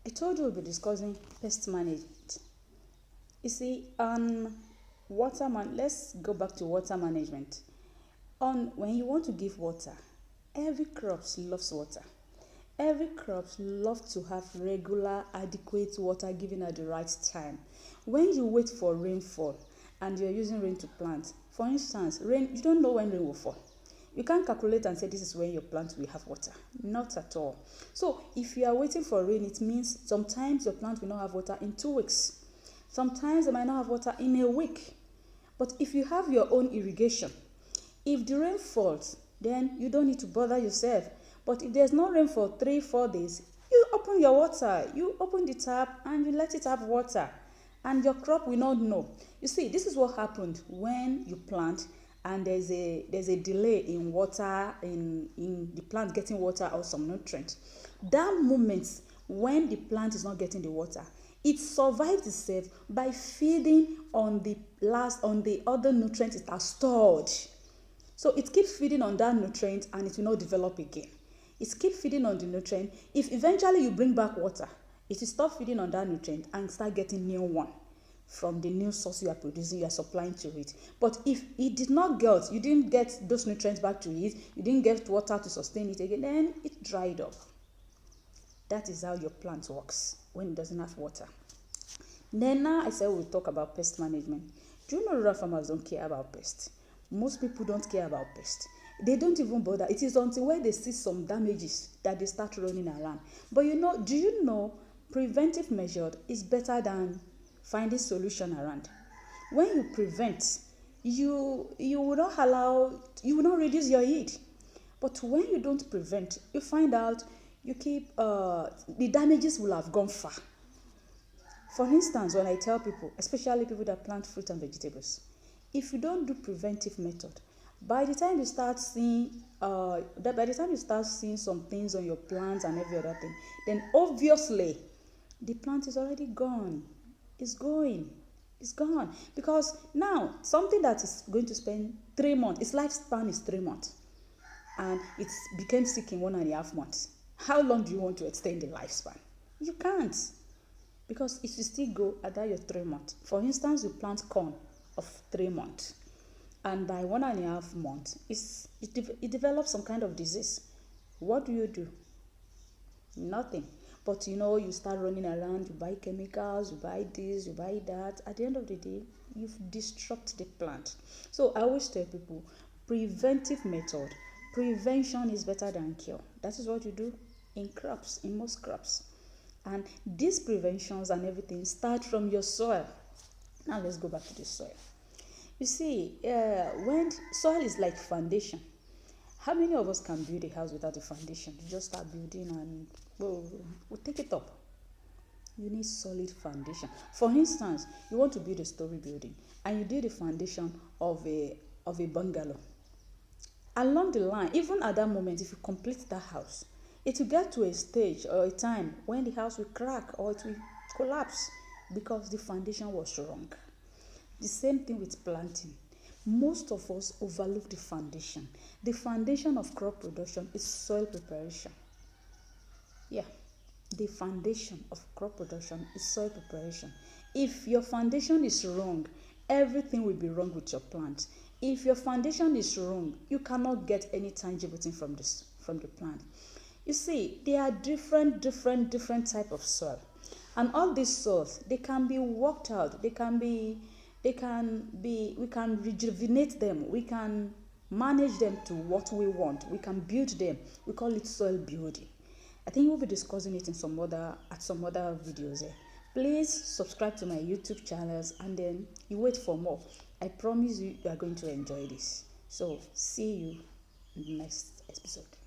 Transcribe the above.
I told you we'll be discussing pest management. You see, let's go back to water management. When you want to give water, every crop loves water. Every crop loves to have regular, adequate water given at the right time. When you wait for rainfall and you're using rain to plant, for instance, rain, you don't know when rain will fall. You can't calculate and say this is when your plant will have water. Not at all. So if you are waiting for rain, it means sometimes your plant will not have water in 2 weeks. Sometimes they might not have water in a week. But if you have your own irrigation, if the rain falls, then you don't need to bother yourself. But if there's no rain for 3-4 days, you open your water, you open the tap and you let it have water. And your crop will not know. You see, this is what happened when you plant and there's a delay in water, in the plant getting water or some nutrients. That moment when the plant is not getting the water, it survives itself by feeding on the other nutrients it has stored. So it keeps feeding on that nutrient and it will not develop again. It keeps feeding on the nutrient. If eventually you bring back water, it will stop feeding on that nutrient and start getting new one from the new source you are producing, you are supplying to it. But if it did not get, you didn't get those nutrients back to it, you didn't get water to sustain it again, then it dried up. That is how your plant works when it doesn't have water. Then now I said we'll talk about pest management. Do you know rural farmers don't care about pests? Most people don't care about pests. They don't even bother. It is until when they see some damages that they start running around. But do you know preventive measure is better than finding solution around? When you prevent, you will not reduce your yield. But when you don't prevent, you find out you keep the damages will have gone far. For instance, when I tell people, especially people that plant fruit and vegetables, if you don't do preventive method, by the time you start seeing some things on your plants and every other thing, then obviously the plant is already gone. It's gone. Because now something that is going to spend 3 months, its lifespan is 3 months, and it became sick in 1.5 months. How long do you want to extend the lifespan? You can't, because it will still go at that your 3 months. For instance, you plant corn of 3 months, and by 1.5 months, it develops some kind of disease. What do? Nothing. But you start running around, you buy chemicals, you buy this, you buy that. At the end of the day, you've disrupted the plant. So I always tell people, preventive method, prevention is better than cure. That is what you do in most crops. And these preventions and everything start from your soil. Now let's go back to the soil. You see, when soil is like foundation, how many of us can build a house without a foundation? You just start building and we'll take it up. You need solid foundation. For instance, you want to build a story building and you did the foundation of a bungalow. Along the line, even at that moment, if you complete that house, it will get to a stage or a time when the house will crack or it will collapse because the foundation was wrong. The same thing with planting. Most of us overlook the foundation. The foundation of crop production is soil preparation. Yeah, the foundation of crop production is soil preparation. If your foundation is wrong, everything will be wrong with your plant. If your foundation is wrong, you cannot get any tangible thing from the plant. You see, there are different type of soil, and all these soils, they can be worked out. We can rejuvenate them. We can manage them to what we want. We can build them. We call it soil building. I think we'll be discussing it in some other videos. Please subscribe to my YouTube channels and then you wait for more. I promise you are going to enjoy this. So see you in the next episode.